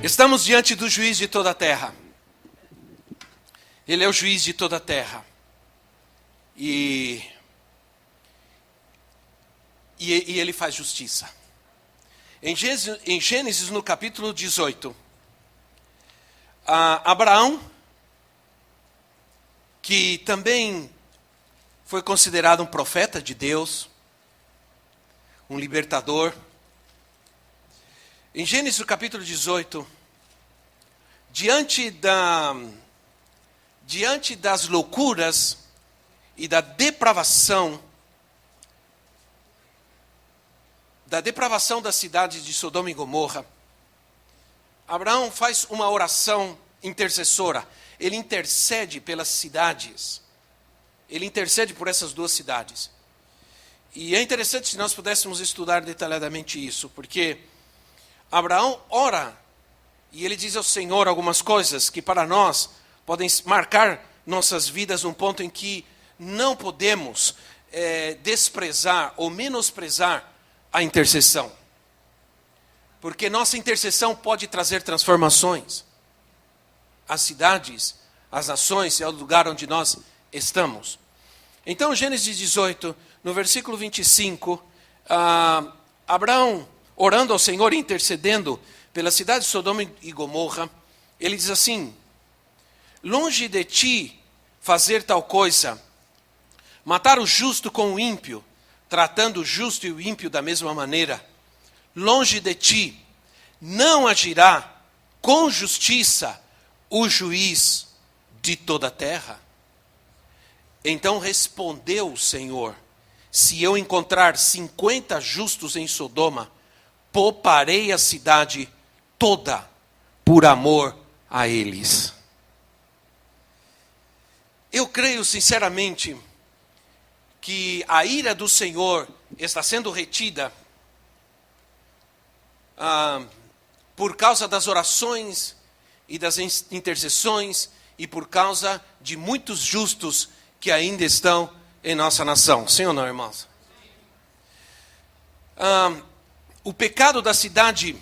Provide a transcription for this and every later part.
Estamos diante do juiz de toda a terra. Ele é o juiz de toda a terra. E ele faz justiça. Em Gênesis, no capítulo 18, Abraão, que também foi considerado um profeta de Deus, um libertador. Em Gênesis, no capítulo 18, diante das loucuras e da depravação da cidade de Sodoma e Gomorra, Abraão faz uma oração intercessora. Ele intercede pelas cidades. Ele intercede por essas duas cidades. E é interessante se nós pudéssemos estudar detalhadamente isso, porque Abraão ora e ele diz ao Senhor algumas coisas que para nós podem marcar nossas vidas num ponto em que não podemos desprezar ou menosprezar a intercessão. Porque nossa intercessão pode trazer transformações às cidades, às nações e ao lugar onde nós estamos. Então, Gênesis 18, no versículo 25, Abraão, orando ao Senhor e intercedendo pela cidade de Sodoma e Gomorra, ele diz assim: longe de ti fazer tal coisa, matar o justo com o ímpio, tratando o justo e o ímpio da mesma maneira. Longe de ti não agirá com justiça o juiz de toda a terra. Então respondeu o Senhor: se eu encontrar 50 justos em Sodoma, pouparei a cidade toda por amor a eles. Eu creio sinceramente que a ira do Senhor está sendo retida por causa das orações e das intercessões e por causa de muitos justos que ainda estão em nossa nação. Sim ou não, irmãos? O pecado da cidade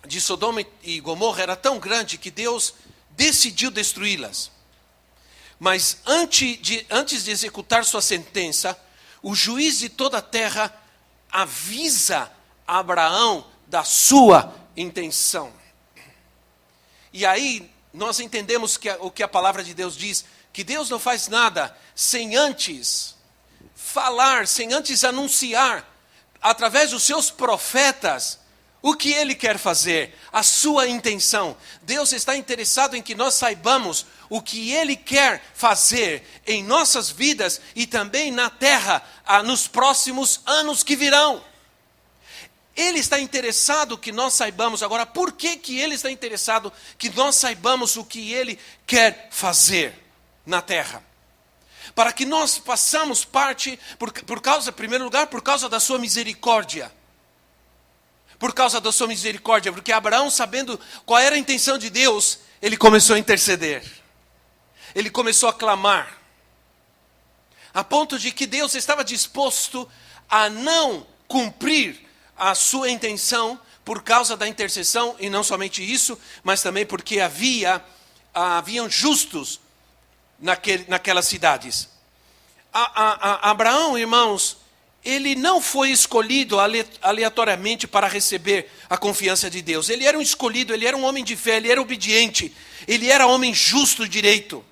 de Sodoma e Gomorra era tão grande que Deus decidiu destruí-las. Mas antes de executar sua sentença, o juiz de toda a terra avisa Abraão da sua intenção. E aí nós entendemos o que a palavra de Deus diz, que Deus não faz nada sem antes falar, sem antes anunciar, através dos seus profetas, o que Ele quer fazer, a sua intenção. Deus está interessado em que nós saibamos o que Ele quer fazer em nossas vidas e também na terra, nos próximos anos que virão. Ele está interessado que nós saibamos. Agora, por que Ele está interessado que nós saibamos o que Ele quer fazer na terra? Para que nós façamos parte, por causa, em primeiro lugar, por causa da sua misericórdia. Por causa da sua misericórdia, porque Abraão, sabendo qual era a intenção de Deus, ele começou a interceder. Ele começou a clamar. A ponto de que Deus estava disposto a não cumprir a sua intenção por causa da intercessão, e não somente isso, mas também porque haviam justos naquelas cidades. Abraão, irmãos, ele não foi escolhido aleatoriamente para receber a confiança de Deus. Ele era um escolhido, ele era um homem de fé, ele era obediente, ele era homem justo e direito.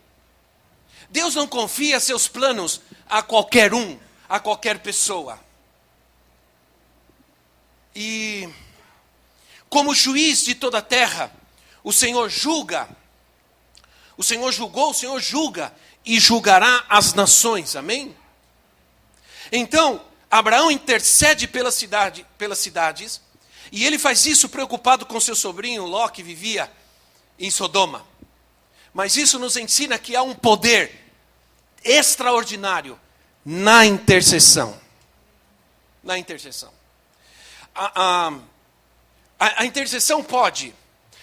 Deus não confia seus planos a qualquer um, a qualquer pessoa. E como juiz de toda a terra, o Senhor julga. O Senhor julgou, o Senhor julga e julgará as nações. Amém? Então, Abraão intercede pelas cidades, e ele faz isso preocupado com seu sobrinho Ló, que vivia em Sodoma. Mas isso nos ensina que há um poder extraordinário na intercessão. Na intercessão. A intercessão pode,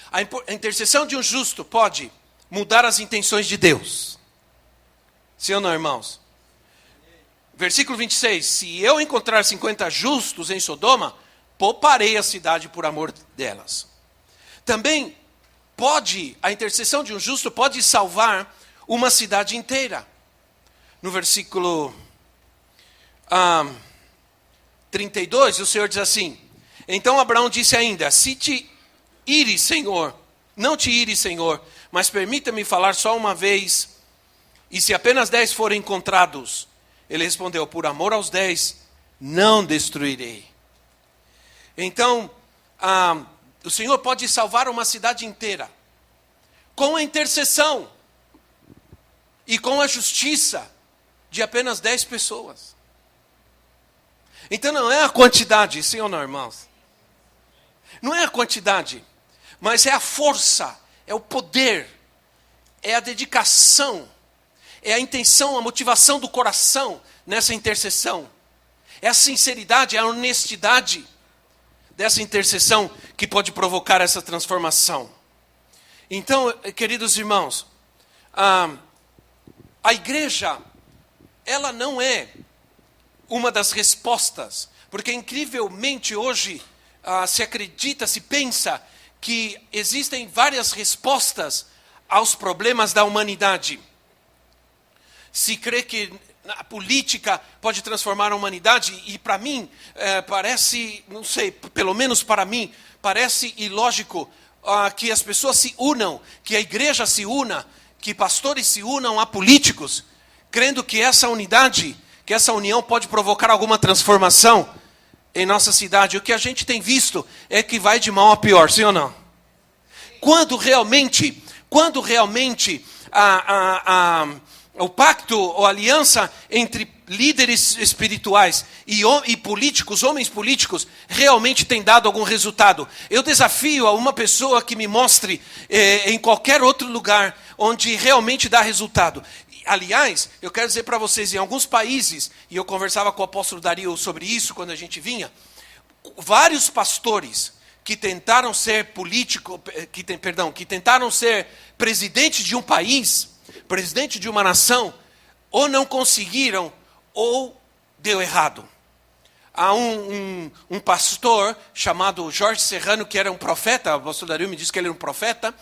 a intercessão de um justo pode mudar as intenções de Deus. Sim ou não, irmãos? Versículo 26, se eu encontrar 50 justos em Sodoma, pouparei a cidade por amor delas. Também a intercessão de um justo pode salvar uma cidade inteira. No versículo 32, o Senhor diz assim: então Abraão disse ainda: se te ires, Senhor, não te ires, Senhor, mas permita-me falar só uma vez, e se apenas 10 forem encontrados. Ele respondeu: por amor aos 10, não destruirei. Então, o Senhor pode salvar uma cidade inteira, com a intercessão e com a justiça de apenas 10 pessoas. Então não é a quantidade, sim ou não, irmãos? Não é a quantidade, mas é a força, é o poder, é a dedicação, é a intenção, a motivação do coração nessa intercessão. É a sinceridade, é a honestidade dessa intercessão que pode provocar essa transformação. Então, queridos irmãos, a igreja, ela não é uma das respostas, porque incrivelmente hoje se acredita, se pensa que existem várias respostas aos problemas da humanidade. Se crê que a política pode transformar a humanidade, e para mim parece, não sei, pelo menos para mim, parece ilógico que as pessoas se unam, que a igreja se una, que pastores se unam a políticos, crendo que essa unidade, que essa união pode provocar alguma transformação em nossa cidade. O que a gente tem visto é que vai de mal a pior, sim ou não? Quando realmente o pacto ou aliança entre líderes espirituais e políticos, homens políticos, realmente tem dado algum resultado. Eu desafio a uma pessoa que me mostre em qualquer outro lugar onde realmente dá resultado. Aliás, eu quero dizer para vocês, em alguns países, e eu conversava com o apóstolo Dario sobre isso quando a gente vinha, vários pastores que tentaram ser que tentaram ser presidente de um país, presidente de uma nação, ou não conseguiram, ou deu errado. Há um pastor chamado Jorge Serrano, que era um profeta, o apóstolo Dario me disse que ele era um profeta.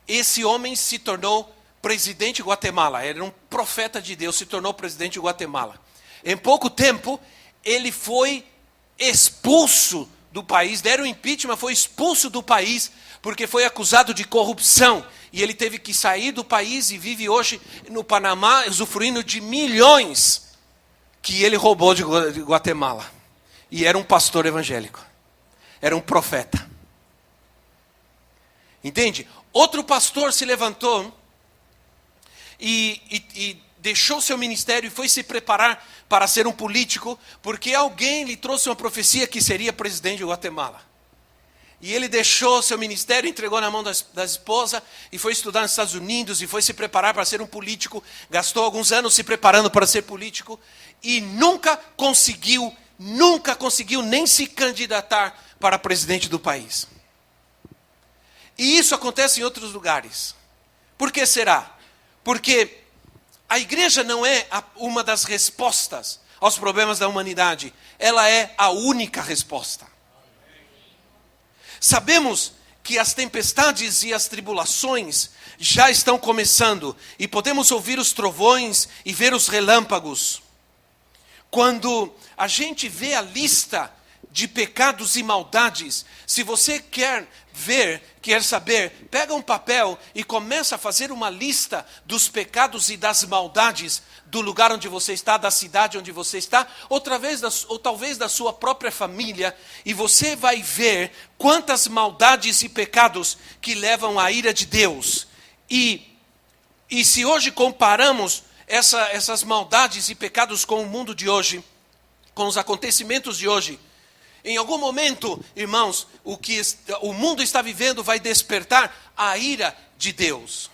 Esse homem se tornou presidente de Guatemala, era um profeta de Deus, se tornou presidente de Guatemala. Em pouco tempo, ele foi expulso do país, deram impeachment, foi expulso do país, porque foi acusado de corrupção. E ele teve que sair do país e vive hoje no Panamá, usufruindo de milhões que ele roubou de Guatemala. E era um pastor evangélico, era um profeta. Entende? Outro pastor se levantou e deixou seu ministério e foi se preparar para ser um político, porque alguém lhe trouxe uma profecia que seria presidente de Guatemala. E ele deixou seu ministério, entregou na mão da esposa e foi estudar nos Estados Unidos e foi se preparar para ser um político. Gastou alguns anos se preparando para ser político e nunca conseguiu nem se candidatar para presidente do país. E isso acontece em outros lugares. Por que será? Porque a igreja não é uma das respostas aos problemas da humanidade. Ela é a única resposta. Sabemos que as tempestades e as tribulações já estão começando. E podemos ouvir os trovões e ver os relâmpagos. Quando a gente vê a lista de pecados e maldades, se você quer saber, pega um papel e começa a fazer uma lista dos pecados e das maldades do lugar onde você está, da cidade onde você está, ou talvez da sua própria família, e você vai ver quantas maldades e pecados que levam à ira de Deus. E se hoje comparamos essas maldades e pecados com o mundo de hoje, com os acontecimentos de hoje, em algum momento, irmãos, o que o mundo está vivendo vai despertar a ira de Deus.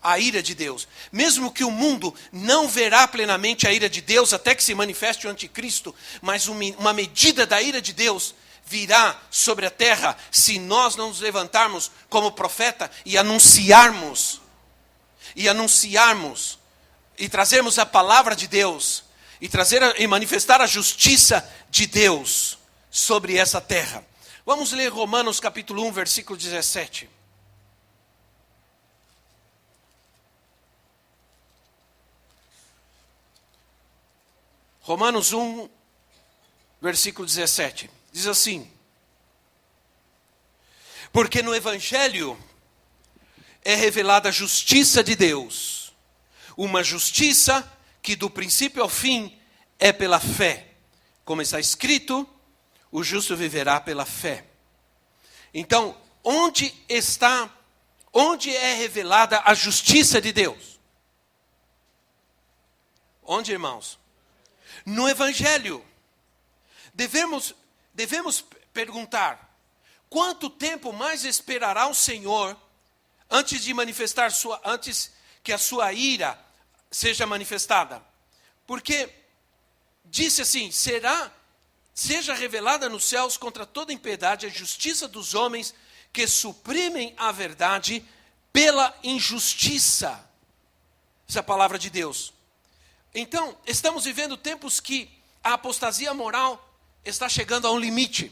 A ira de Deus. Mesmo que o mundo não verá plenamente a ira de Deus até que se manifeste o anticristo, mas uma medida da ira de Deus virá sobre a terra se nós não nos levantarmos como profeta e anunciarmos e trazermos a palavra de Deus e manifestar a justiça de Deus sobre essa terra. Vamos ler Romanos capítulo 1, versículo 17. Romanos 1, versículo 17. Diz assim: porque no Evangelho é revelada a justiça de Deus, uma justiça que do princípio ao fim é pela fé. Como está escrito, o justo viverá pela fé. Então, onde é revelada a justiça de Deus? Onde, irmãos? No Evangelho. Devemos perguntar: quanto tempo mais esperará o Senhor antes que a sua ira seja manifestada? Porque disse assim: seja revelada nos céus contra toda impiedade a justiça dos homens que suprimem a verdade pela injustiça. Essa é a palavra de Deus. Então, estamos vivendo tempos que a apostasia moral está chegando a um limite.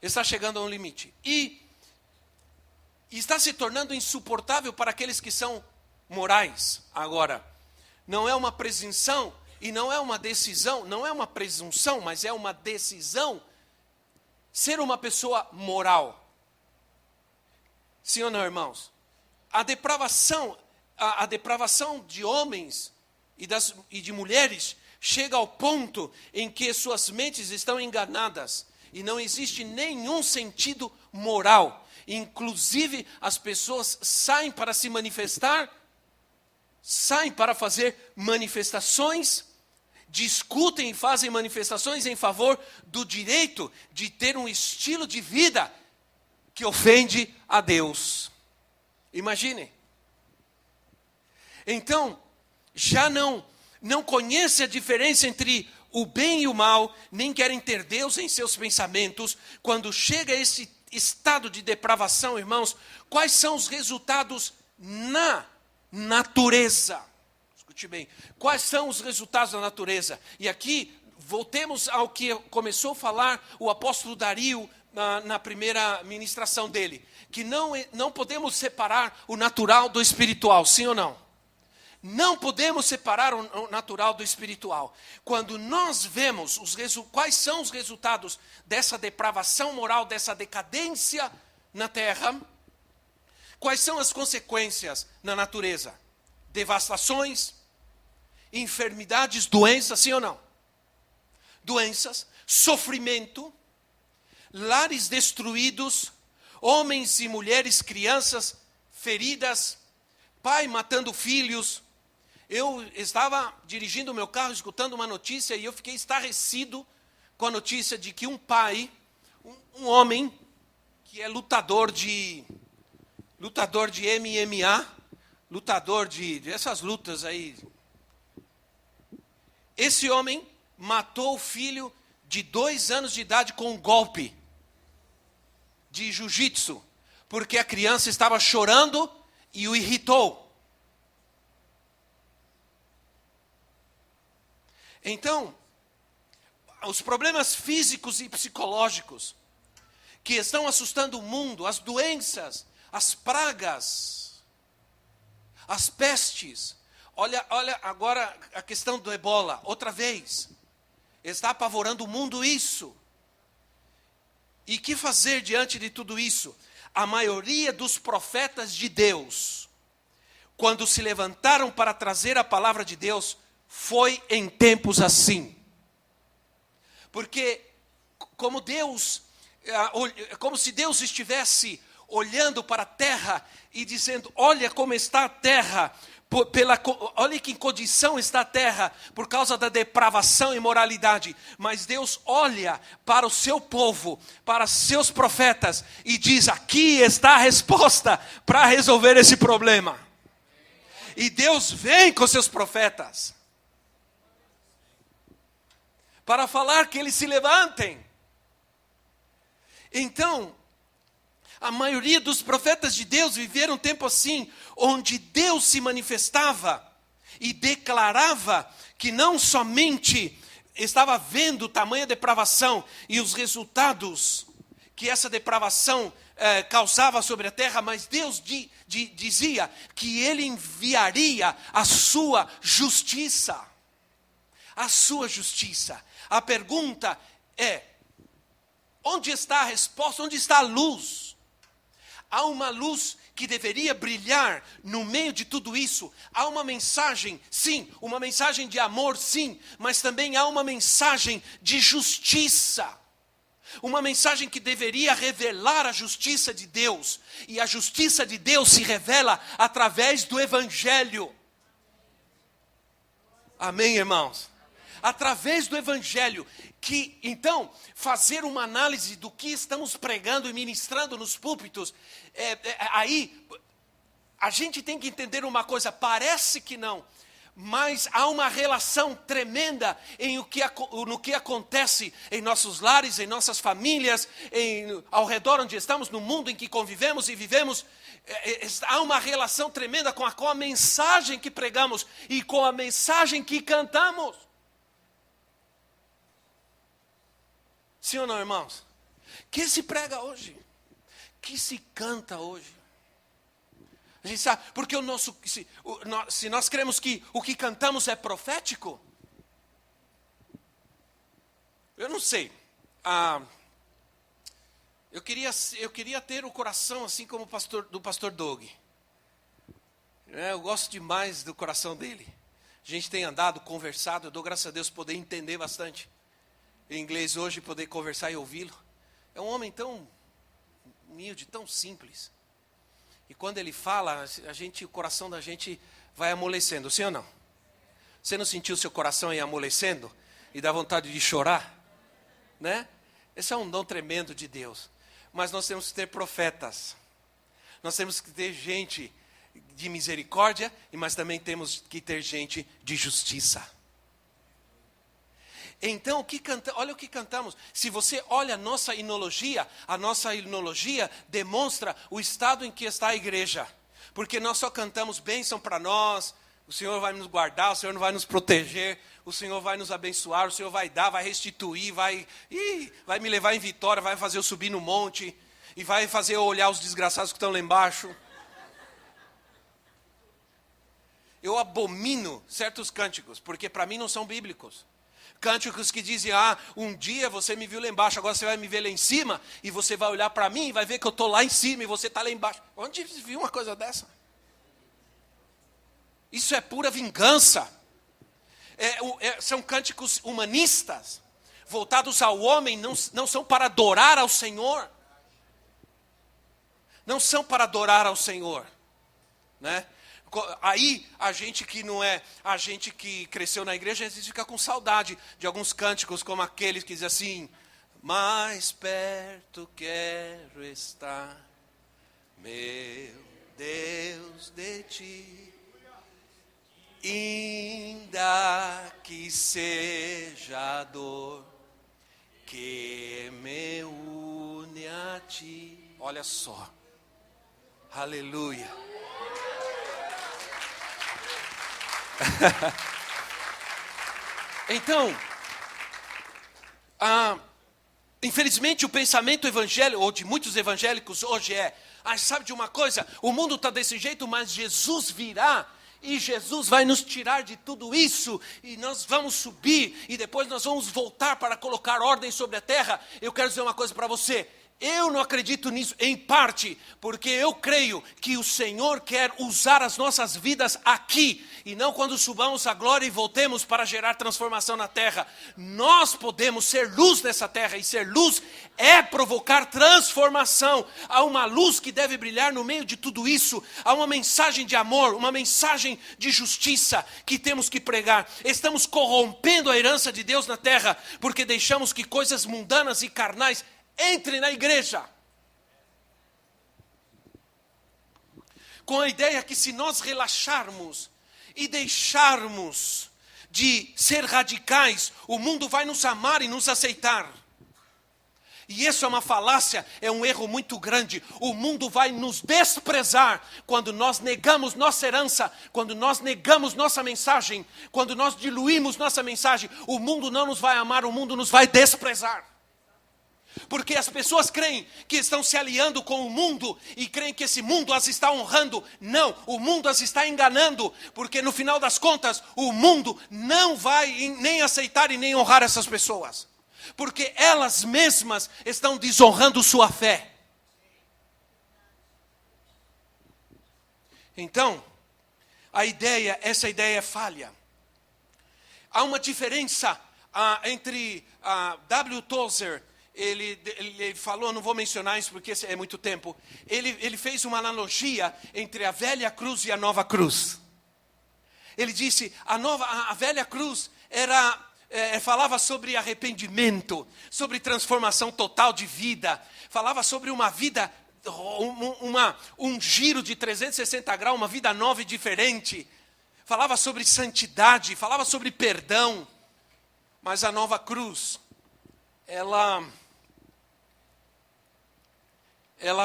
Está chegando a um limite. E está se tornando insuportável para aqueles que são morais. Agora, não é uma presunção e não é uma decisão, não é uma presunção, mas é uma decisão ser uma pessoa moral. Sim ou não, irmãos? A depravação de homens e de mulheres chega ao ponto em que suas mentes estão enganadas e não existe nenhum sentido moral. Inclusive, as pessoas saem para se manifestar, saem para fazer manifestações, discutem e fazem manifestações em favor do direito de ter um estilo de vida que ofende a Deus. Imagine. Então, já não conhece a diferença entre o bem e o mal, nem querem ter Deus em seus pensamentos. Quando chega a esse estado de depravação, irmãos, quais são os resultados na natureza? Escute bem, quais são os resultados da natureza? E aqui, voltemos ao que começou a falar o apóstolo Dario na primeira ministração dele, que não podemos separar o natural do espiritual, sim ou não? Não podemos separar o natural do espiritual. Quando nós vemos quais são os resultados dessa depravação moral, dessa decadência na terra, quais são as consequências na natureza? Devastações, enfermidades, doenças, sim ou não? Doenças, sofrimento, lares destruídos, homens e mulheres, crianças feridas, pai matando filhos. Eu estava dirigindo o meu carro, escutando uma notícia, e eu fiquei estarrecido com a notícia de que um pai, um homem, que é lutador de MMA, lutador de essas lutas aí. Esse homem matou o filho de 2 anos de idade com um golpe de jiu-jitsu, porque a criança estava chorando e o irritou. Então, os problemas físicos e psicológicos que estão assustando o mundo, as doenças, as pragas, as pestes. Olha agora a questão do ebola, outra vez. Está apavorando o mundo isso. E que fazer diante de tudo isso? A maioria dos profetas de Deus, quando se levantaram para trazer a palavra de Deus, foi em tempos assim. Porque como se Deus estivesse olhando para a terra e dizendo: olha como está a terra, olha que condição está a terra por causa da depravação e imoralidade. Mas Deus olha para o seu povo, para seus profetas, e diz: aqui está a resposta para resolver esse problema. E Deus vem com seus profetas para falar que eles se levantem. Então, a maioria dos profetas de Deus viveram um tempo assim, onde Deus se manifestava e declarava que não somente estava vendo tamanha depravação e os resultados que essa depravação causava sobre a terra, mas Deus dizia que Ele enviaria a sua justiça. A sua justiça. A pergunta é, onde está a resposta? Onde está a luz? Há uma luz que deveria brilhar no meio de tudo isso. Há uma mensagem, sim, uma mensagem de amor, sim, mas também há uma mensagem de justiça. Uma mensagem que deveria revelar a justiça de Deus. E a justiça de Deus se revela através do Evangelho. Amém, irmãos? Através do Evangelho. Que, então, fazer uma análise do que estamos pregando e ministrando nos púlpitos, aí, a gente tem que entender uma coisa, parece que não, mas há uma relação tremenda no que acontece em nossos lares, em nossas famílias, ao redor onde estamos, no mundo em que convivemos e vivemos. Há uma relação tremenda com a mensagem que pregamos e com a mensagem que cantamos. Sim ou não, irmãos? Que se prega hoje? Que se canta hoje? A gente sabe, porque se nós cremos que o que cantamos é profético, eu não sei. Eu queria ter o coração assim como do pastor Doug. Eu gosto demais do coração dele. A gente tem andado, conversado, eu dou graças a Deus poder entender bastante em inglês hoje, poder conversar e ouvi-lo. É um homem tão humilde, tão simples. E quando ele fala, o coração da gente vai amolecendo, sim ou não? Você não sentiu seu coração aí amolecendo? E dá vontade de chorar? Né? Esse é um dom tremendo de Deus. Mas nós temos que ter profetas. Nós temos que ter gente de misericórdia, mas também temos que ter gente de justiça. Então, olha o que cantamos. Se você olha a nossa hinologia demonstra o estado em que está a igreja. Porque nós só cantamos bênção para nós, o Senhor vai nos guardar, o Senhor vai nos proteger, o Senhor vai nos abençoar, o Senhor vai dar, vai restituir, vai me levar em vitória, vai fazer eu subir no monte, e vai fazer eu olhar os desgraçados que estão lá embaixo. Eu abomino certos cânticos, porque para mim não são bíblicos. Cânticos que dizem, um dia você me viu lá embaixo, agora você vai me ver lá em cima, e você vai olhar para mim e vai ver que eu estou lá em cima e você está lá embaixo. Onde você viu uma coisa dessa? Isso é pura vingança. São cânticos humanistas, voltados ao homem, não são para adorar ao Senhor. Não são para adorar ao Senhor, né? Aí, a gente que cresceu na igreja, a gente fica com saudade de alguns cânticos, como aqueles que dizem assim, mais perto quero estar, meu Deus, de ti, ainda que seja a dor que me une a ti. Olha só, aleluia. Então, infelizmente o pensamento evangélico, ou de muitos evangélicos hoje sabe de uma coisa? O mundo está desse jeito, mas Jesus virá, e Jesus vai nos tirar de tudo isso, e nós vamos subir, e depois nós vamos voltar para colocar ordem sobre a terra. Eu quero dizer uma coisa para você. Eu não acredito nisso, em parte, porque eu creio que o Senhor quer usar as nossas vidas aqui, e não quando subamos à glória e voltemos para gerar transformação na terra. Nós podemos ser luz nessa terra, e ser luz é provocar transformação. Há uma luz que deve brilhar no meio de tudo isso, há uma mensagem de amor, uma mensagem de justiça que temos que pregar. Estamos corrompendo a herança de Deus na terra, porque deixamos que coisas mundanas e carnais entre na igreja, com a ideia que se nós relaxarmos e deixarmos de ser radicais, o mundo vai nos amar e nos aceitar. E isso é uma falácia, é um erro muito grande. O mundo vai nos desprezar quando nós negamos nossa herança, quando nós negamos nossa mensagem, quando nós diluímos nossa mensagem. O mundo não nos vai amar, o mundo nos vai desprezar. Porque as pessoas creem que estão se aliando com o mundo e creem que esse mundo as está honrando. Não, o mundo as está enganando, porque no final das contas, o mundo não vai nem aceitar e nem honrar essas pessoas. Porque elas mesmas estão desonrando sua fé. Então, essa ideia é falha. Há uma diferença entre W. Tozer. Ele falou, não vou mencionar isso porque é muito tempo. Ele fez uma analogia entre a velha cruz e a nova cruz. Ele disse, a velha cruz falava sobre arrependimento, sobre transformação total de vida. Falava sobre uma vida, um giro de 360 graus, uma vida nova e diferente. Falava sobre santidade, falava sobre perdão. Mas a nova cruz, ela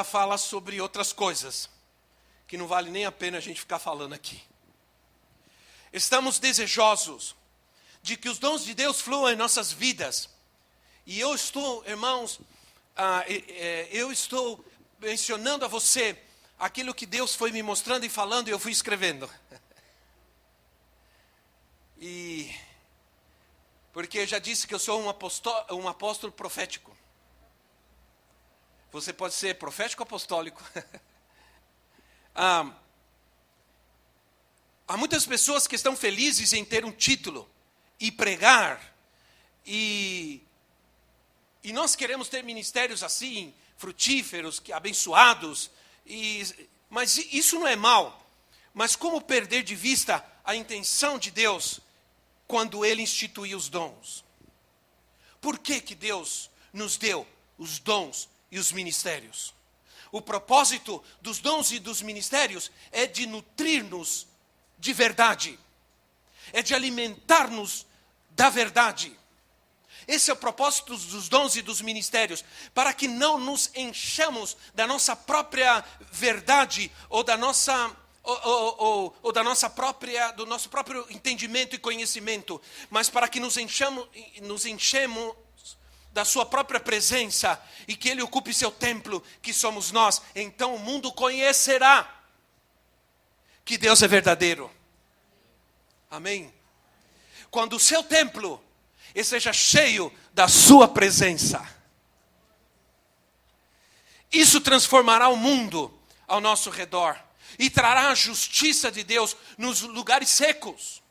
fala sobre outras coisas, que não vale nem a pena a gente ficar falando aqui. Estamos desejosos de que os dons de Deus fluam em nossas vidas. E eu estou, irmãos, eu estou mencionando a você aquilo que Deus foi me mostrando e falando, e eu fui escrevendo. Porque eu já disse que eu sou um apóstolo profético. Você pode ser profético ou apostólico. Há muitas pessoas que estão felizes em ter um título e pregar. E nós queremos ter ministérios assim, frutíferos, abençoados. Mas isso não é mal. Mas como perder de vista a intenção de Deus quando Ele instituiu os dons? Por que Deus nos deu os dons e os ministérios? O propósito dos dons e dos ministérios é de nutrir-nos de verdade. É de alimentar-nos da verdade. Esse é o propósito dos dons e dos ministérios. Para que não nos enchamos da nossa própria verdade ou da nossa... Ou do nosso próprio entendimento e conhecimento, mas para que nos enchemos da sua própria presença e que Ele ocupe seu templo, que somos nós. Então o mundo conhecerá que Deus é verdadeiro. Amém? Quando o seu templo esteja cheio da sua presença, isso transformará o mundo ao nosso redor. E trará a justiça de Deus nos lugares secos,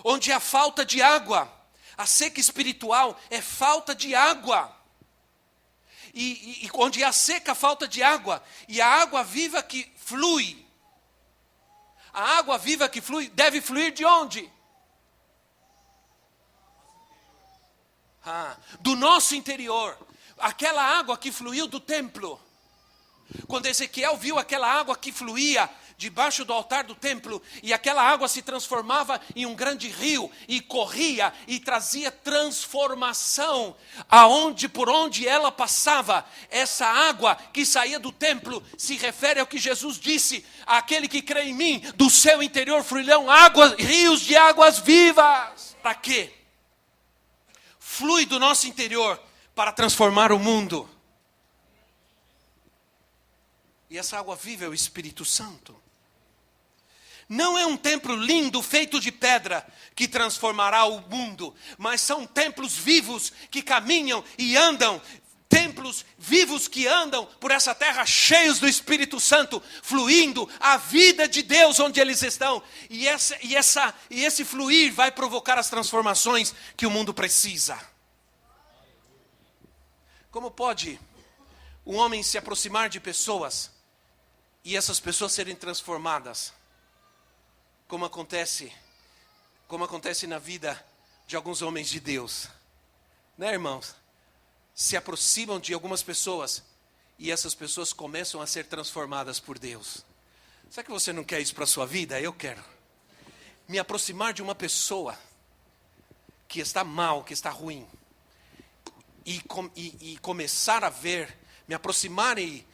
onde há falta de água. A seca espiritual é falta de água. E onde há seca, falta de água. E a água viva que flui. A água viva que flui deve fluir de onde? Do nosso interior. Aquela água que fluiu do templo. Quando Ezequiel viu aquela água que fluía debaixo do altar do templo, e aquela água se transformava em um grande rio, e corria, e trazia transformação, por onde ela passava, essa água que saía do templo, se refere ao que Jesus disse, aquele que crê em mim, do seu interior fluirão rios de águas vivas. Para quê? Flui do nosso interior, para transformar o mundo. E essa água viva é o Espírito Santo. Não é um templo lindo, feito de pedra, que transformará o mundo. Mas são templos vivos que caminham e andam. Templos vivos que andam por essa terra, cheios do Espírito Santo, fluindo a vida de Deus onde eles estão. E esse fluir vai provocar as transformações que o mundo precisa. Como pode um homem se aproximar de pessoas e essas pessoas serem transformadas, como acontece na vida de alguns homens de Deus, né, irmãos? Se aproximam de algumas pessoas e essas pessoas começam a ser transformadas por Deus. Será que você não quer isso para a sua vida? Eu quero. Me aproximar de uma pessoa que está mal, que está ruim, e começar a ver, me aproximar e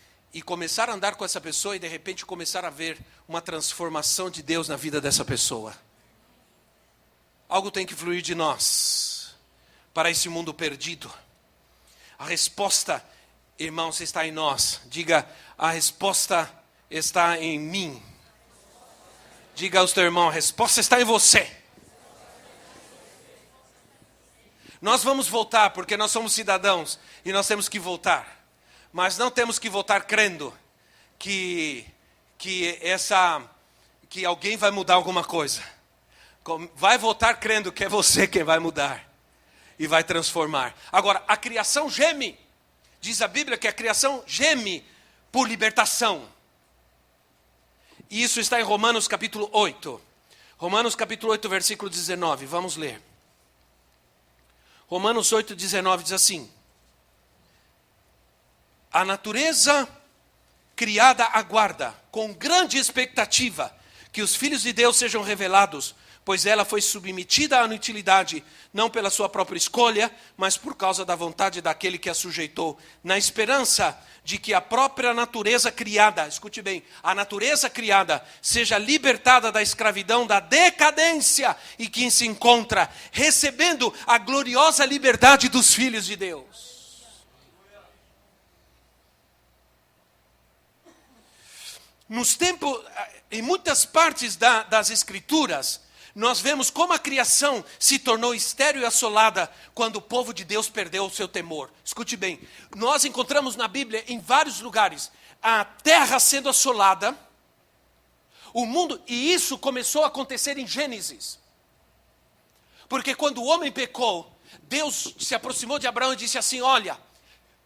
começar a andar com essa pessoa e de repente começar a ver uma transformação de Deus na vida dessa pessoa. Algo tem que fluir de nós para esse mundo perdido. A resposta, irmãos, está em nós. Diga, a resposta está em mim. Diga ao seu irmão, a resposta está em você. Nós vamos voltar, porque nós somos cidadãos e nós temos que voltar. Mas não temos que voltar crendo que alguém vai mudar alguma coisa. Vai voltar crendo que é você quem vai mudar e vai transformar. Agora, a criação geme. Diz a Bíblia que a criação geme por libertação. E isso está em Romanos capítulo 8. Romanos capítulo 8, versículo 19. Vamos ler. Romanos 8, 19 diz assim: a natureza criada aguarda com grande expectativa que os filhos de Deus sejam revelados, pois ela foi submetida à inutilidade, não pela sua própria escolha, mas por causa da vontade daquele que a sujeitou, na esperança de que a própria natureza criada, escute bem, a natureza criada seja libertada da escravidão, da decadência e que se encontra recebendo a gloriosa liberdade dos filhos de Deus. Nos tempos, em muitas partes das Escrituras, nós vemos como a criação se tornou estéril e assolada quando o povo de Deus perdeu o seu temor. Escute bem, nós encontramos na Bíblia, em vários lugares, a terra sendo assolada, o mundo, e isso começou a acontecer em Gênesis. Porque quando o homem pecou, Deus se aproximou de Abraão e disse assim: olha,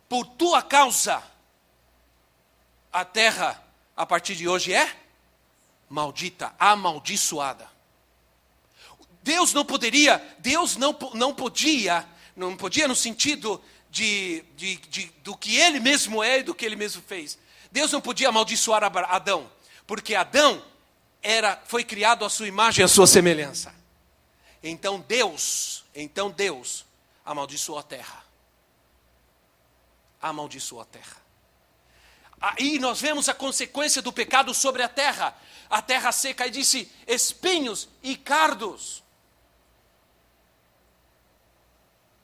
por tua causa, a terra, a partir de hoje, é maldita, amaldiçoada. Deus não podia no sentido do que ele mesmo é e do que ele mesmo fez. Deus não podia amaldiçoar Adão, porque Adão foi criado à sua imagem e à sua semelhança. Então Deus amaldiçoou a terra. Amaldiçoou a terra. Aí nós vemos a consequência do pecado sobre a terra seca, e disse: espinhos e cardos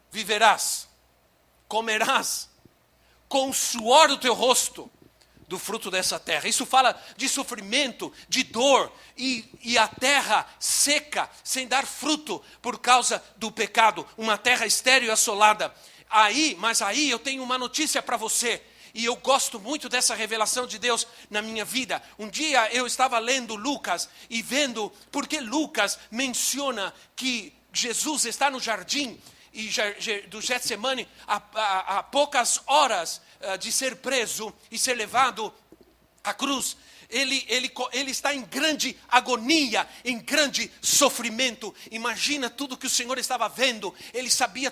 viverás, comerás com o suor do teu rosto do fruto dessa terra. Isso fala de sofrimento, de dor, e a terra seca, sem dar fruto por causa do pecado, uma terra estéril e assolada. Mas aí eu tenho uma notícia para você. E eu gosto muito dessa revelação de Deus na minha vida. Um dia eu estava lendo Lucas e vendo, porque Lucas menciona que Jesus está no jardim do Getsemane a poucas horas de ser preso e ser levado à cruz. Ele está em grande agonia, em grande sofrimento. Imagina tudo que o Senhor estava vendo. Ele sabia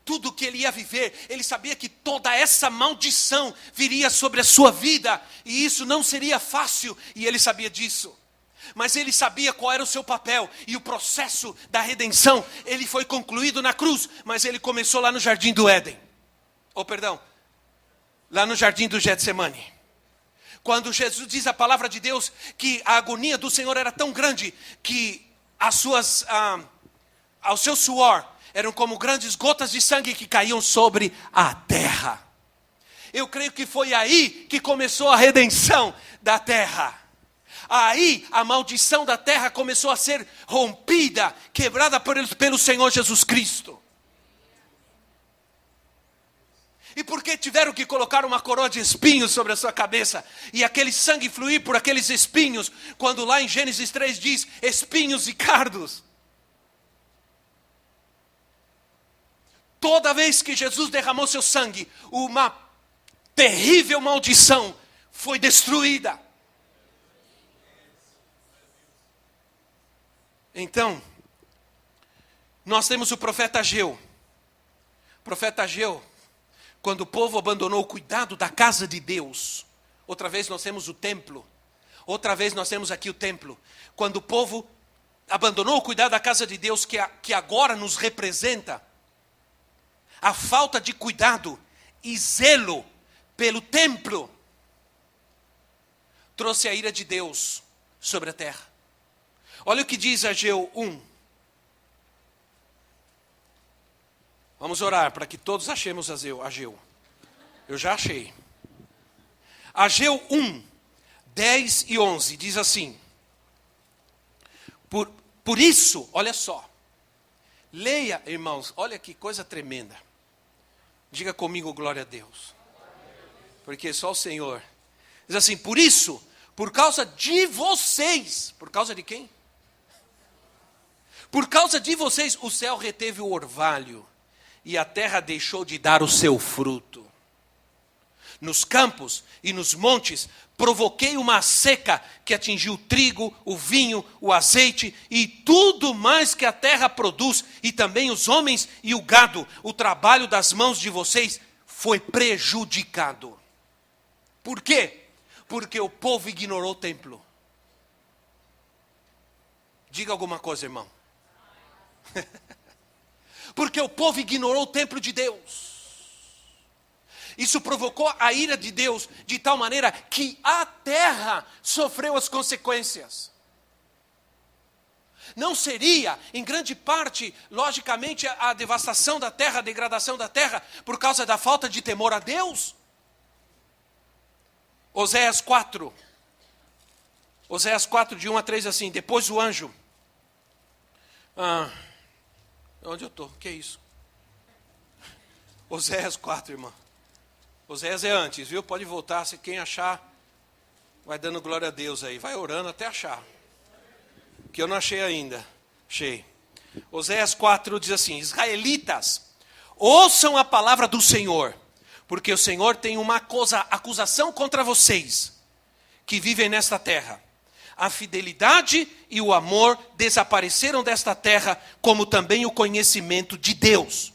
tudo que ele ia viver. Ele sabia que toda essa maldição viria sobre a sua vida. E isso não seria fácil. E ele sabia disso. Mas ele sabia qual era o seu papel. E o processo da redenção, ele foi concluído na cruz. Mas ele começou lá no jardim do Éden. Lá no jardim do Getsemane. Quando Jesus diz a palavra de Deus que a agonia do Senhor era tão grande que ao seu suor eram como grandes gotas de sangue que caíam sobre a terra. Eu creio que foi aí que começou a redenção da terra. Aí a maldição da terra começou a ser rompida, quebrada pelo Senhor Jesus Cristo. E por que tiveram que colocar uma coroa de espinhos sobre a sua cabeça? E aquele sangue fluir por aqueles espinhos, quando lá em Gênesis 3 diz espinhos e cardos. Toda vez que Jesus derramou seu sangue, uma terrível maldição foi destruída. Então, nós temos o profeta Ageu. O profeta Ageu, quando o povo abandonou o cuidado da casa de Deus. Outra vez nós temos o templo. Outra vez nós temos aqui o templo. Quando o povo abandonou o cuidado da casa de Deus, que agora nos representa, a falta de cuidado e zelo pelo templo trouxe a ira de Deus sobre a terra. Olha o que diz Ageu 1. Vamos orar para que todos achemos Ageu. Eu já achei. Ageu 1, 10 e 11 diz assim. Por isso, olha só. Leia, irmãos, olha que coisa tremenda. Diga comigo, glória a Deus. Porque só o Senhor. Diz assim, por isso, por causa de vocês. Por causa de quem? Por causa de vocês, o céu reteve o orvalho. E a terra deixou de dar o seu fruto. Nos campos e nos montes, provoquei uma seca que atingiu o trigo, o vinho, o azeite e tudo mais que a terra produz, e também os homens e o gado. O trabalho das mãos de vocês foi prejudicado. Por quê? Porque o povo ignorou o templo. Diga alguma coisa, irmão. Porque o povo ignorou o templo de Deus. Isso provocou a ira de Deus de tal maneira que a terra sofreu as consequências. Não seria, em grande parte, logicamente, a devastação da terra, a degradação da terra, por causa da falta de temor a Deus? Oséias 4, de 1 a 3, assim, depois o anjo... onde eu estou? Que é isso? Oséias 4, irmão. Oséias é antes, viu? Pode voltar, se quem achar, vai dando glória a Deus aí. Vai orando até achar. Que eu não achei ainda. Achei. Oséias 4 diz assim, israelitas, ouçam a palavra do Senhor, porque o Senhor tem uma acusação contra vocês, que vivem nesta terra. A fidelidade e o amor desapareceram desta terra, como também o conhecimento de Deus.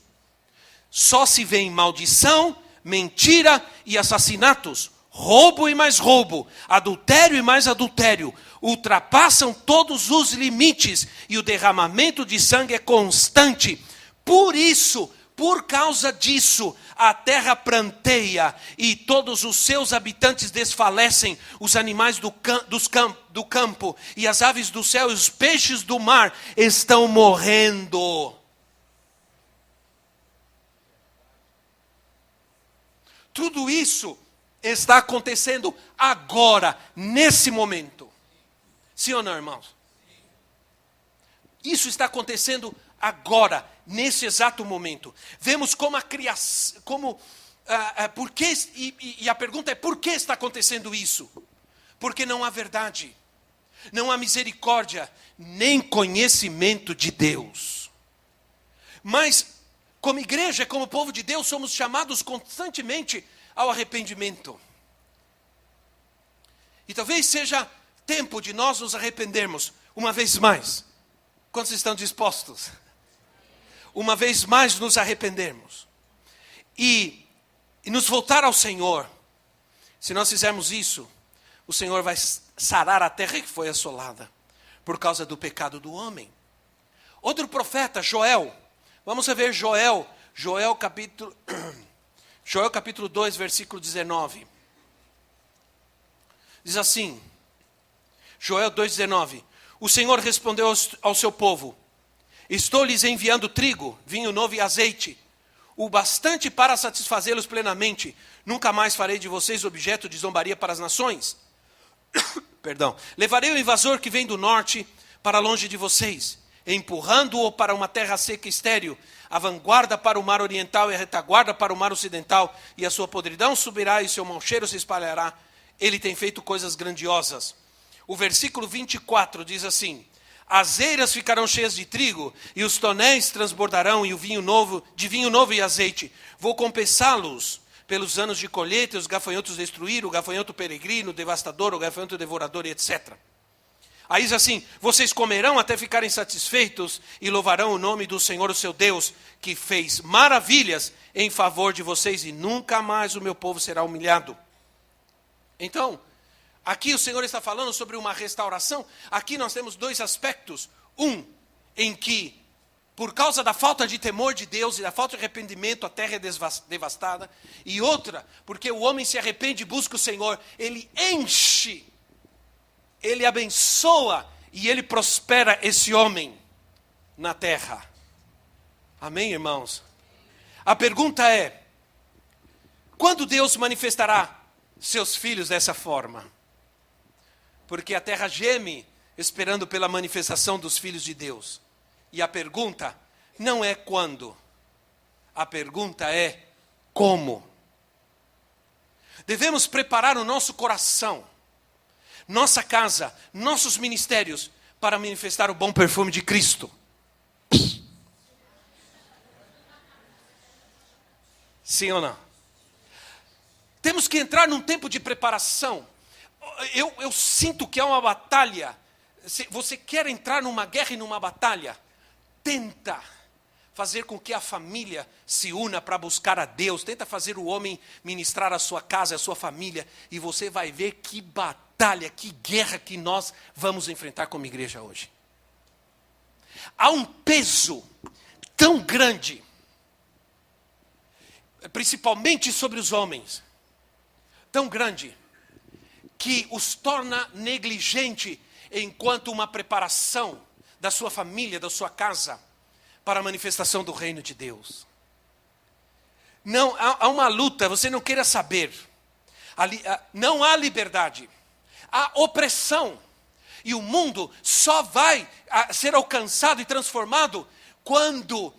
Só se vê em maldição, mentira e assassinatos, roubo e mais roubo, adultério e mais adultério, ultrapassam todos os limites e o derramamento de sangue é constante. Por isso, por causa disso, a terra pranteia e todos os seus habitantes desfalecem, os animais do campo e as aves do céu e os peixes do mar estão morrendo. Tudo isso está acontecendo agora, nesse momento. Sim ou não, irmãos? Isso está acontecendo agora, nesse exato momento. Vemos como a criação, por que, e a pergunta é, por que está acontecendo isso? Porque não há verdade, não há misericórdia, nem conhecimento de Deus. Mas, como igreja, como povo de Deus, somos chamados constantemente ao arrependimento. E talvez seja tempo de nós nos arrependermos uma vez mais. Quantos estão dispostos? Uma vez mais nos arrependermos. E nos voltar ao Senhor. Se nós fizermos isso, o Senhor vai sarar a terra que foi assolada por causa do pecado do homem. Outro profeta, Joel. Vamos ver Joel capítulo 2, versículo 19. Diz assim, Joel 2,19. O Senhor respondeu ao seu povo, estou lhes enviando trigo, vinho novo e azeite, o bastante para satisfazê-los plenamente. Nunca mais farei de vocês objeto de zombaria para as nações. Perdão. Levarei o invasor que vem do norte para longe de vocês, empurrando-o para uma terra seca e estéril, a vanguarda para o mar oriental e a retaguarda para o mar ocidental, e a sua podridão subirá e seu mau cheiro se espalhará. Ele tem feito coisas grandiosas. O versículo 24 diz assim, as eiras ficarão cheias de trigo, e os tonéis transbordarão de vinho novo e azeite. Vou compensá-los pelos anos de colheita, e os gafanhotos destruíram, o gafanhoto peregrino, o devastador, o gafanhoto devorador, etc. Aí diz assim, vocês comerão até ficarem satisfeitos e louvarão o nome do Senhor, o seu Deus, que fez maravilhas em favor de vocês, e nunca mais o meu povo será humilhado. Então, aqui o Senhor está falando sobre uma restauração. Aqui nós temos dois aspectos. Um, em que, por causa da falta de temor de Deus e da falta de arrependimento, a terra é devastada. E outra, porque o homem se arrepende e busca o Senhor, ele enche, ele abençoa e ele prospera esse homem na terra. Amém, irmãos? A pergunta é: quando Deus manifestará seus filhos dessa forma? Porque a terra geme esperando pela manifestação dos filhos de Deus. E a pergunta não é quando, a pergunta é como. Devemos preparar o nosso coração, nossa casa, nossos ministérios para manifestar o bom perfume de Cristo. Sim ou não? Temos que entrar num tempo de preparação. Eu sinto que é uma batalha. Você quer entrar numa guerra e numa batalha? Tenta fazer com que a família se una para buscar a Deus. Tenta fazer o homem ministrar a sua casa, a sua família. E você vai ver que batalha, que guerra que nós vamos enfrentar como igreja hoje. Há um peso tão grande, principalmente sobre os homens, tão grande, que os torna negligente enquanto uma preparação da sua família, da sua casa, para a manifestação do reino de Deus. Não, há uma luta, você não queira saber. Não há liberdade, há opressão. E o mundo só vai ser alcançado e transformado quando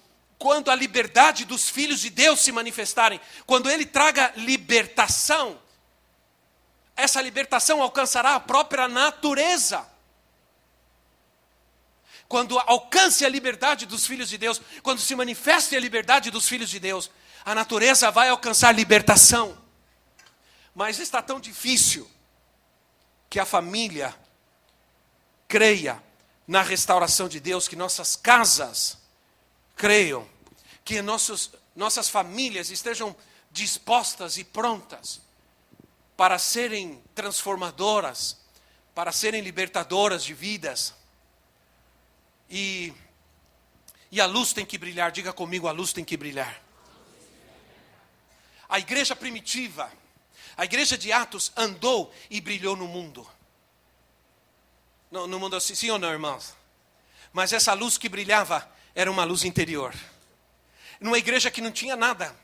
a liberdade dos filhos de Deus se manifestarem. Quando Ele traga libertação, essa libertação alcançará a própria natureza. Quando alcance a liberdade dos filhos de Deus, quando se manifeste a liberdade dos filhos de Deus, a natureza vai alcançar libertação. Mas está tão difícil que a família creia na restauração de Deus, que nossas casas creiam, que nossas famílias estejam dispostas e prontas para serem transformadoras, para serem libertadoras de vidas. E a luz tem que brilhar. Diga comigo, a luz tem que brilhar. A igreja primitiva, a igreja de Atos andou e brilhou no mundo. No mundo assim, sim ou não, irmãos? Mas essa luz que brilhava era uma luz interior. Numa igreja que não tinha nada,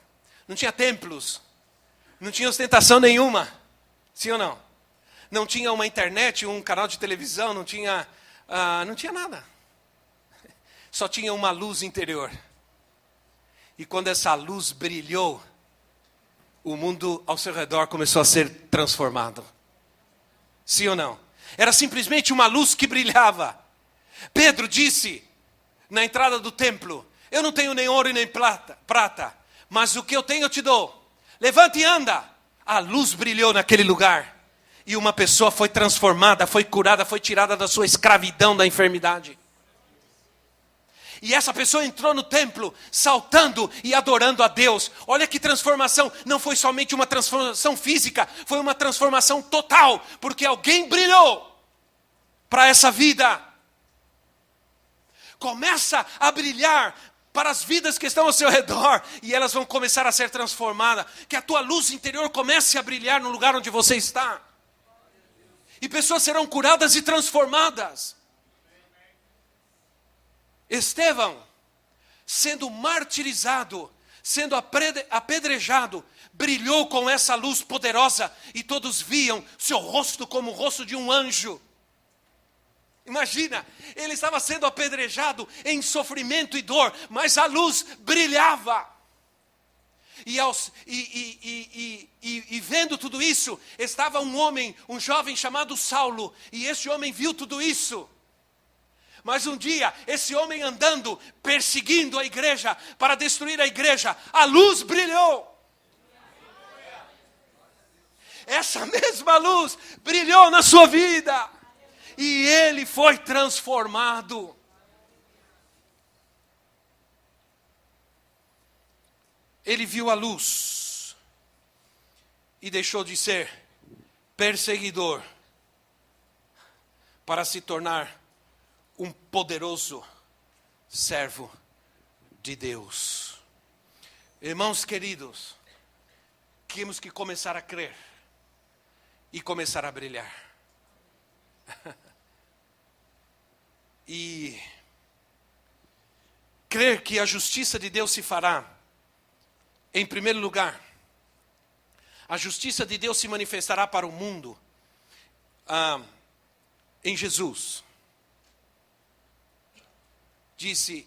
não tinha templos, não tinha ostentação nenhuma, sim ou não? Não tinha uma internet, um canal de televisão, não tinha nada. Só tinha uma luz interior. E quando essa luz brilhou, o mundo ao seu redor começou a ser transformado. Sim ou não? Era simplesmente uma luz que brilhava. Pedro disse na entrada do templo: eu não tenho nem ouro e nem prata, mas o que eu tenho eu te dou. Levante e anda. A luz brilhou naquele lugar. E uma pessoa foi transformada, foi curada, foi tirada da sua escravidão, da enfermidade. E essa pessoa entrou no templo saltando e adorando a Deus. Olha que transformação. Não foi somente uma transformação física, foi uma transformação total. Porque alguém brilhou para essa vida. Começa a brilhar para as vidas que estão ao seu redor. E elas vão começar a ser transformadas. Que a tua luz interior comece a brilhar no lugar onde você está. E pessoas serão curadas e transformadas. Estevão, sendo martirizado, sendo apedrejado, brilhou com essa luz poderosa e todos viam seu rosto como o rosto de um anjo. Imagina, ele estava sendo apedrejado em sofrimento e dor, mas a luz brilhava. E vendo tudo isso, estava um jovem chamado Saulo, e esse homem viu tudo isso. Mas um dia, esse homem andando, perseguindo a igreja, para destruir a igreja, a luz brilhou. Essa mesma luz brilhou na sua vida. E ele foi transformado. Ele viu a luz e deixou de ser perseguidor para se tornar um poderoso servo de Deus. Irmãos queridos, temos que começar a crer e começar a brilhar. E crer que a justiça de Deus se fará Em primeiro lugar, a justiça de Deus se manifestará para o mundo em Jesus. Disse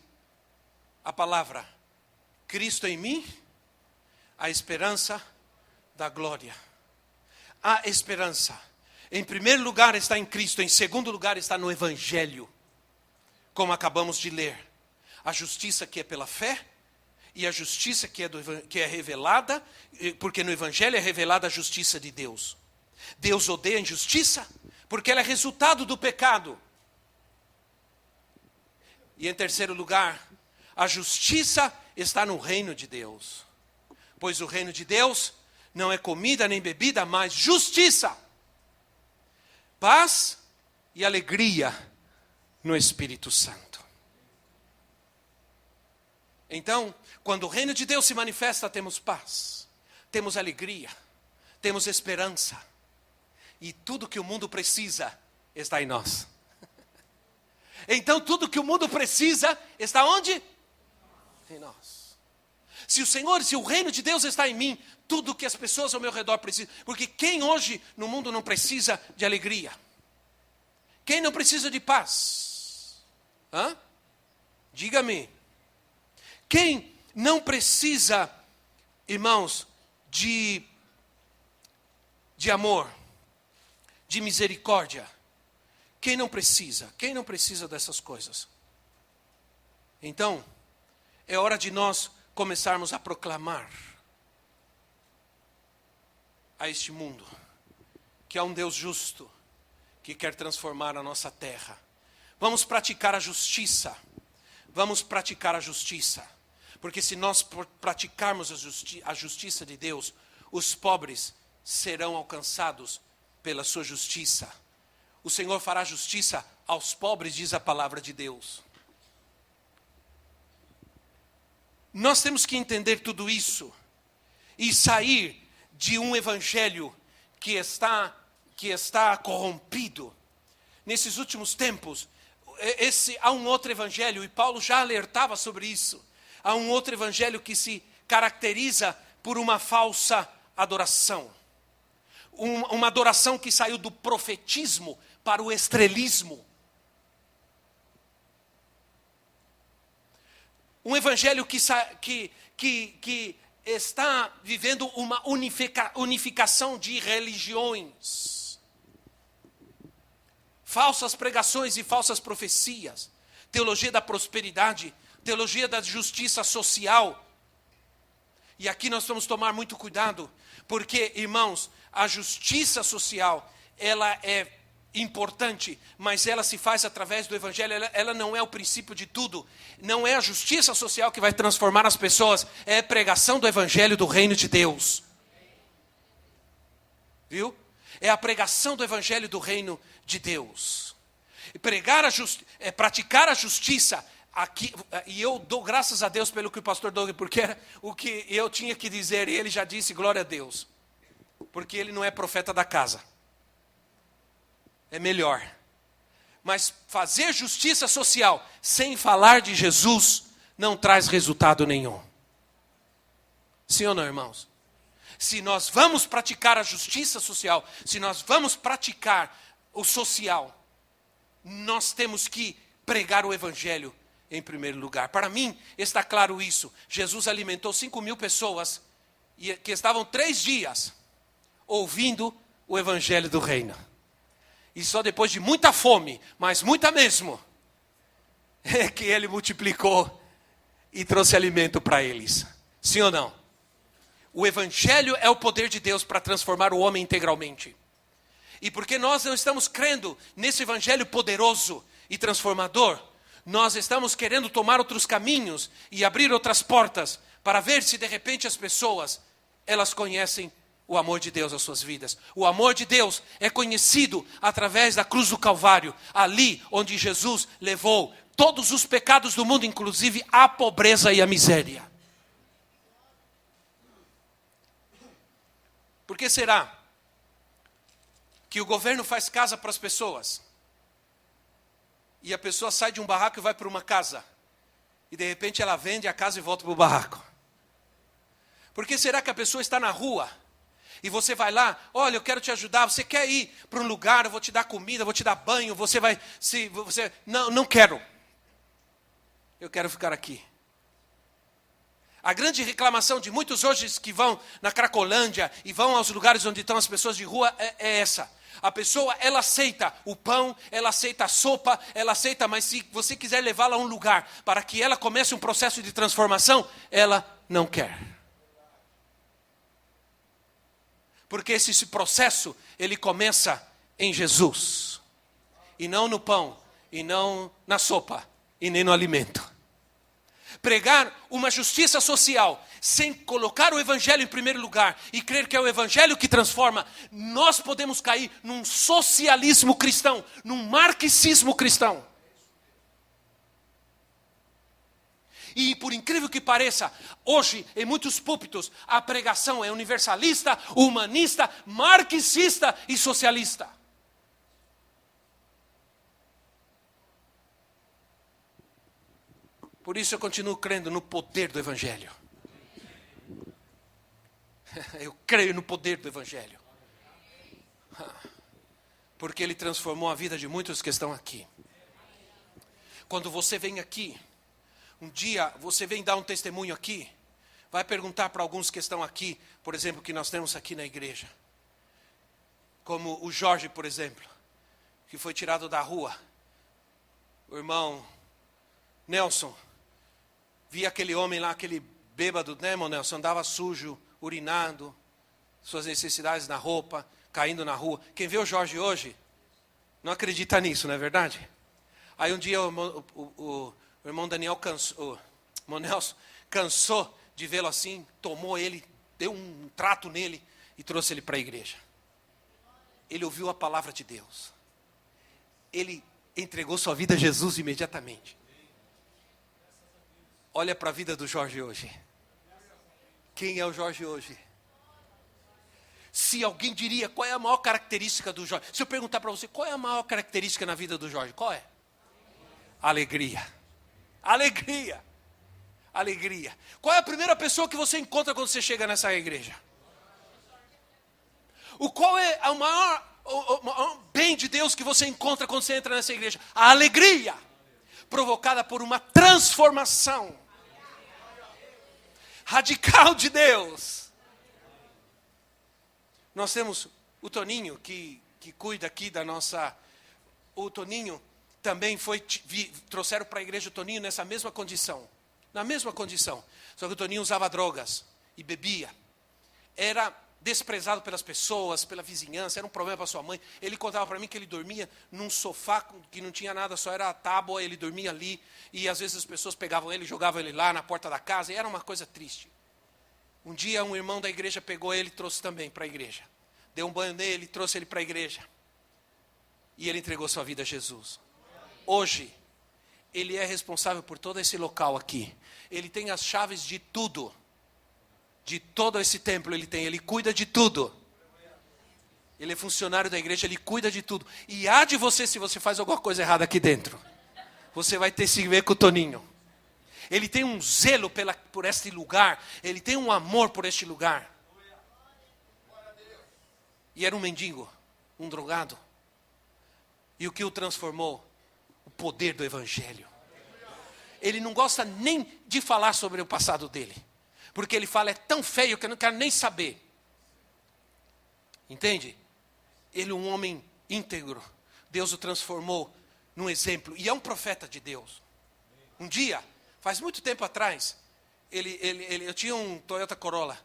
a palavra, Cristo em mim, a esperança da glória. A esperança, em primeiro lugar, está em Cristo. Em segundo lugar, está no Evangelho, como acabamos de ler. A justiça que é pela fé e a justiça que é revelada, porque no Evangelho é revelada a justiça de Deus. Deus odeia a injustiça, porque ela é resultado do pecado. E em terceiro lugar, a justiça está no reino de Deus. Pois o reino de Deus não é comida nem bebida, mas justiça, paz e alegria no Espírito Santo. Então, quando o reino de Deus se manifesta, temos paz, temos alegria, temos esperança. E tudo que o mundo precisa está em nós. Então, tudo que o mundo precisa está onde? Em nós. Se o reino de Deus está em mim, tudo que as pessoas ao meu redor precisam. Porque quem hoje no mundo não precisa de alegria? Quem não precisa de paz? Diga-me. Quem não precisa, irmãos, de amor, de misericórdia? Quem não precisa? Quem não precisa dessas coisas? Então, é hora de nós começarmos a proclamar a este mundo que há um Deus justo que quer transformar a nossa terra. Vamos praticar a justiça. Vamos praticar a justiça. Porque se nós praticarmos a justiça de Deus, os pobres serão alcançados pela sua justiça. O Senhor fará justiça aos pobres, diz a palavra de Deus. Nós temos que entender tudo isso e sair de um evangelho que está corrompido. Nesses últimos tempos, há um outro evangelho, e Paulo já alertava sobre isso. Há um outro evangelho que se caracteriza por uma falsa adoração. Uma adoração que saiu do profetismo para o estrelismo. Um evangelho que está vivendo uma unificação de religiões. Falsas pregações e falsas profecias. Teologia da prosperidade, teologia da justiça social. E aqui nós vamos tomar muito cuidado, porque, irmãos, a justiça social, ela é importante, mas ela se faz através do Evangelho. Ela não é o princípio de tudo. Não é a justiça social que vai transformar as pessoas, é a pregação do Evangelho do reino de Deus. Viu? É a pregação do Evangelho do reino de Deus. Praticar a justiça. Aqui, e eu dou graças a Deus pelo que o pastor Doug, porque era o que eu tinha que dizer, e ele já disse, glória a Deus. Porque ele não é profeta da casa. É melhor. Mas fazer justiça social sem falar de Jesus não traz resultado nenhum. Sim ou não, irmãos? Se nós vamos praticar a justiça social, se nós vamos praticar o social, nós temos que pregar o Evangelho em primeiro lugar. Para mim, está claro isso. Jesus alimentou 5.000 pessoas que estavam 3 dias ouvindo o Evangelho do Reino. E só depois de muita fome, mas muita mesmo, é que ele multiplicou e trouxe alimento para eles. Sim ou não? O Evangelho é o poder de Deus para transformar o homem integralmente. E porque nós não estamos crendo nesse Evangelho poderoso e transformador, nós estamos querendo tomar outros caminhos e abrir outras portas para ver se de repente as pessoas, elas conhecem o amor de Deus às suas vidas. O amor de Deus é conhecido através da cruz do Calvário, ali onde Jesus levou todos os pecados do mundo, inclusive a pobreza e a miséria. Por que será que o governo faz casa para as pessoas? E a pessoa sai de um barraco e vai para uma casa. E de repente ela vende a casa e volta para o barraco. Por que será que a pessoa está na rua e você vai lá, olha, eu quero te ajudar, você quer ir para um lugar, eu vou te dar comida, eu vou te dar banho, não quero. Eu quero ficar aqui. A grande reclamação de muitos hoje que vão na Cracolândia e vão aos lugares onde estão as pessoas de rua é essa. A pessoa, ela aceita o pão, ela aceita a sopa, ela aceita, mas se você quiser levá-la a um lugar para que ela comece um processo de transformação, ela não quer. Porque esse processo, ele começa em Jesus. E não no pão, e não na sopa, e nem no alimento. Pregar uma justiça social, sem colocar o evangelho em primeiro lugar, e crer que é o evangelho que transforma, nós podemos cair num socialismo cristão, num marxismo cristão. E por incrível que pareça, hoje, em muitos púlpitos, a pregação é universalista, humanista, marxista e socialista. Por isso eu continuo crendo no poder do evangelho. Eu creio no poder do evangelho. Porque ele transformou a vida de muitos que estão aqui. Quando você vem aqui, um dia você vem dar um testemunho aqui, vai perguntar para alguns que estão aqui, por exemplo, que nós temos aqui na igreja. Como o Jorge, por exemplo, que foi tirado da rua. O irmão Nelson, via aquele homem lá, aquele bêbado, né, irmão Nelson, andava sujo, urinando, suas necessidades na roupa, caindo na rua. Quem vê o Jorge hoje, não acredita nisso, não é verdade? Aí um dia o irmão Daniel cansou, o irmão Nelson cansou de vê-lo assim, tomou ele, deu um trato nele e trouxe ele para a igreja. Ele ouviu a palavra de Deus. Ele entregou sua vida a Jesus imediatamente. Olha para a vida do Jorge hoje. Quem é o Jorge hoje? Se alguém diria qual é a maior característica do Jorge. Se eu perguntar para você, qual é a maior característica na vida do Jorge? Qual é? Alegria. Alegria. Alegria. Qual é a primeira pessoa que você encontra quando você chega nessa igreja? Qual é o maior bem de Deus que você encontra quando você entra nessa igreja? A alegria. Provocada por uma transformação radical de Deus. Nós temos o Toninho, que cuida aqui da nossa... O Toninho também trouxeram para a igreja o Toninho nessa mesma condição. Na mesma condição. Só que o Toninho usava drogas e bebia. Era desprezado pelas pessoas, pela vizinhança, era um problema para sua mãe. Ele contava para mim que ele dormia num sofá que não tinha nada, só era a tábua, ele dormia ali, e às vezes as pessoas pegavam ele, jogavam ele lá na porta da casa, e era uma coisa triste. Um dia um irmão da igreja pegou ele e trouxe também para a igreja. Deu um banho nele, trouxe ele para a igreja. E ele entregou sua vida a Jesus. Hoje, ele é responsável por todo esse local aqui. Ele tem as chaves de tudo. De todo esse templo ele tem, ele cuida de tudo. Ele é funcionário da igreja, ele cuida de tudo. E há de você, se você faz alguma coisa errada aqui dentro, você vai ter que se ver com o Toninho. Ele tem um zelo por este lugar, ele tem um amor por este lugar. E era um mendigo, um drogado. E o que o transformou? O poder do evangelho. Ele não gosta nem de falar sobre o passado dele. Porque ele fala, é tão feio que eu não quero nem saber. Entende? Ele é um homem íntegro. Deus o transformou num exemplo. E é um profeta de Deus. Um dia, faz muito tempo atrás, eu tinha um Toyota Corolla.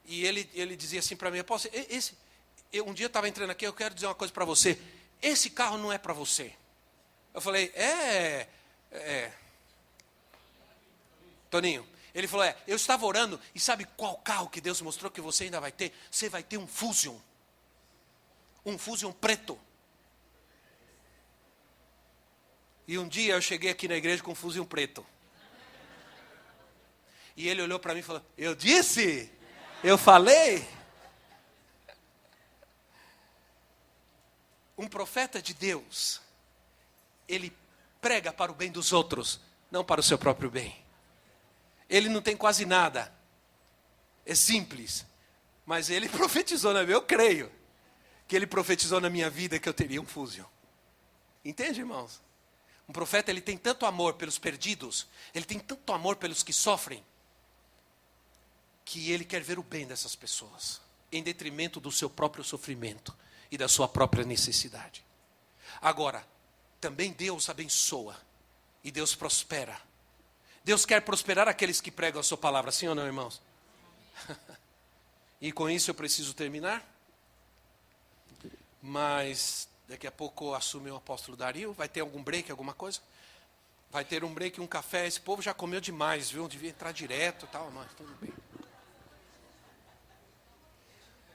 E ele dizia assim para mim, um dia eu estava entrando aqui, eu quero dizer uma coisa para você. Esse carro não é para você. Eu falei, Toninho. Ele falou, eu estava orando, e sabe qual carro que Deus mostrou que você ainda vai ter? Você vai ter um Fusion. Um Fusion preto. E um dia eu cheguei aqui na igreja com um Fusion preto. E ele olhou para mim e falou, eu disse? Eu falei? Um profeta de Deus, ele prega para o bem dos outros, não para o seu próprio bem. Ele não tem quase nada. É simples. Mas ele profetizou na minha, eu creio que ele profetizou na minha vida que eu teria um fúzio. Entende, irmãos? Um profeta, ele tem tanto amor pelos perdidos, ele tem tanto amor pelos que sofrem, que ele quer ver o bem dessas pessoas, em detrimento do seu próprio sofrimento e da sua própria necessidade. Agora, também Deus abençoa e Deus prospera. Deus quer prosperar aqueles que pregam a sua palavra, sim ou não, irmãos? E com isso eu preciso terminar. Mas daqui a pouco assume o apóstolo Dario. Vai ter algum break, alguma coisa? Vai ter um break, um café. Esse povo já comeu demais, viu? Devia entrar direto e tal, mas tudo bem.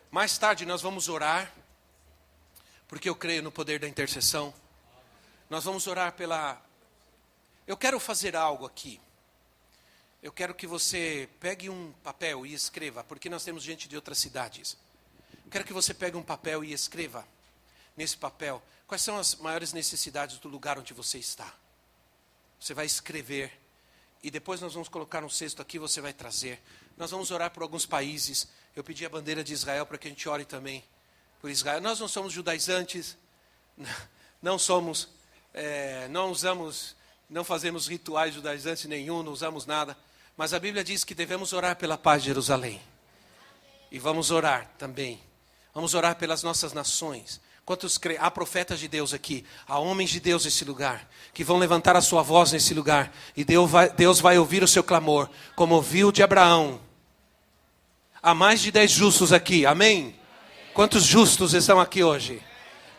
Mais tarde nós vamos orar, porque eu creio no poder da intercessão. Nós vamos orar pela... Eu quero fazer algo aqui. Eu quero que você pegue um papel e escreva, porque nós temos gente de outras cidades. Eu quero que você pegue um papel e escreva nesse papel quais são as maiores necessidades do lugar onde você está. Você vai escrever e depois nós vamos colocar um cesto aqui, você vai trazer. Nós vamos orar por alguns países. Eu pedi a bandeira de Israel para que a gente ore também por Israel. Nós não somos judaizantes, não somos, não fazemos rituais judaizantes nenhum, não usamos nada. Mas a Bíblia diz que devemos orar pela paz de Jerusalém. E vamos orar também. Vamos orar pelas nossas nações. Há profetas de Deus aqui, há homens de Deus nesse lugar, que vão levantar a sua voz nesse lugar. E Deus vai ouvir o seu clamor, como ouviu de Abraão. Há mais de 10 justos aqui, amém? Quantos justos estão aqui hoje?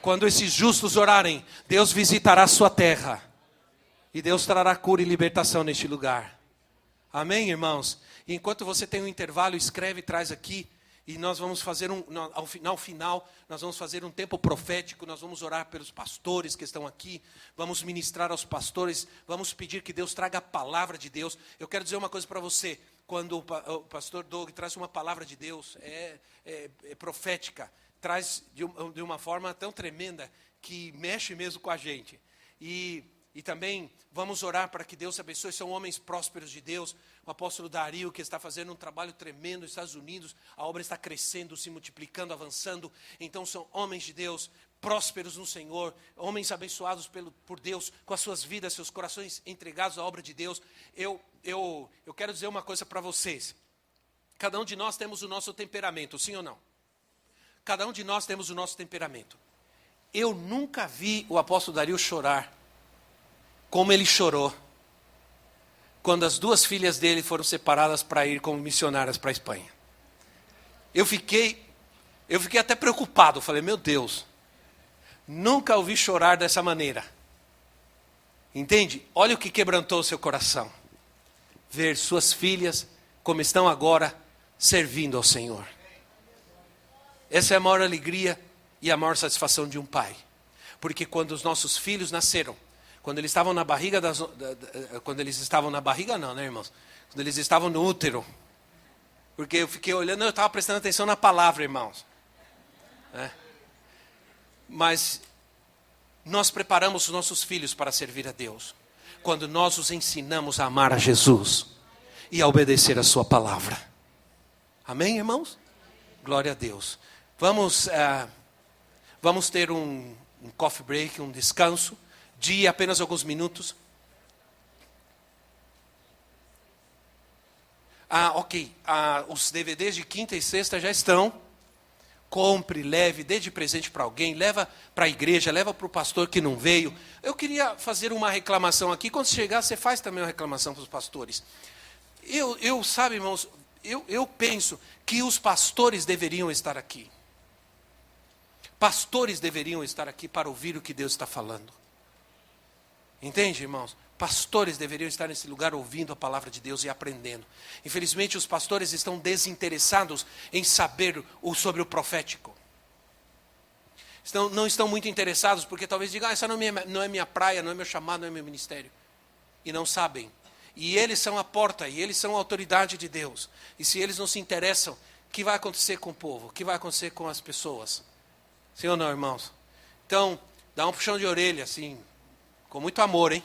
Quando esses justos orarem, Deus visitará a sua terra. E Deus trará cura e libertação neste lugar. Amém, irmãos? E enquanto você tem um intervalo, escreve e traz aqui. E nós vamos fazer ao final, nós vamos fazer um tempo profético. Nós vamos orar pelos pastores que estão aqui. Vamos ministrar aos pastores. Vamos pedir que Deus traga a palavra de Deus. Eu quero dizer uma coisa para você. Quando o pastor Doug traz uma palavra de Deus, é profética. Traz de uma forma tão tremenda que mexe mesmo com a gente. E também vamos orar para que Deus abençoe. São homens prósperos de Deus. O apóstolo Dario, que está fazendo um trabalho tremendo nos Estados Unidos. A obra está crescendo, se multiplicando, avançando. Então são homens de Deus, prósperos no Senhor. Homens abençoados por Deus, com as suas vidas, seus corações entregados à obra de Deus. Eu quero dizer uma coisa para vocês. Cada um de nós temos o nosso temperamento, sim ou não? Cada um de nós temos o nosso temperamento. Eu nunca vi o apóstolo Dario chorar como ele chorou quando as 2 filhas dele foram separadas para ir como missionárias para a Espanha. Eu fiquei até preocupado. Falei, meu Deus, nunca ouvi chorar dessa maneira. Entende? Olha o que quebrantou o seu coração. Ver suas filhas como estão agora servindo ao Senhor. Essa é a maior alegria e a maior satisfação de um pai. Porque quando os nossos filhos nasceram, quando eles estavam na barriga quando eles estavam na barriga não, né, irmãos? Quando eles estavam no útero. Porque eu fiquei olhando, eu estava prestando atenção na palavra, irmãos. Mas nós preparamos os nossos filhos para servir a Deus. Quando nós os ensinamos a amar a Jesus e a obedecer a sua palavra. Amém, irmãos? Glória a Deus. Vamos ter um coffee break, um descanso de apenas alguns minutos. Ok. Os DVDs de quinta e sexta já estão. Compre, leve, dê de presente para alguém, leva para a igreja, leva para o pastor que não veio. Eu queria fazer uma reclamação aqui. Quando chegar, você faz também uma reclamação para os pastores. Sabe, irmãos, eu penso que os pastores deveriam estar aqui. Pastores deveriam estar aqui para ouvir o que Deus está falando. Entende, irmãos? Pastores deveriam estar nesse lugar ouvindo a palavra de Deus e aprendendo. Infelizmente, os pastores estão desinteressados em saber sobre o profético. Não estão muito interessados porque talvez digam, essa não é minha praia, não é meu chamado, não é meu ministério. E não sabem. E eles são a porta, e eles são a autoridade de Deus. E se eles não se interessam, o que vai acontecer com o povo? O que vai acontecer com as pessoas? Sim ou não, irmãos? Então, dá um puxão de orelha, assim, com muito amor, hein?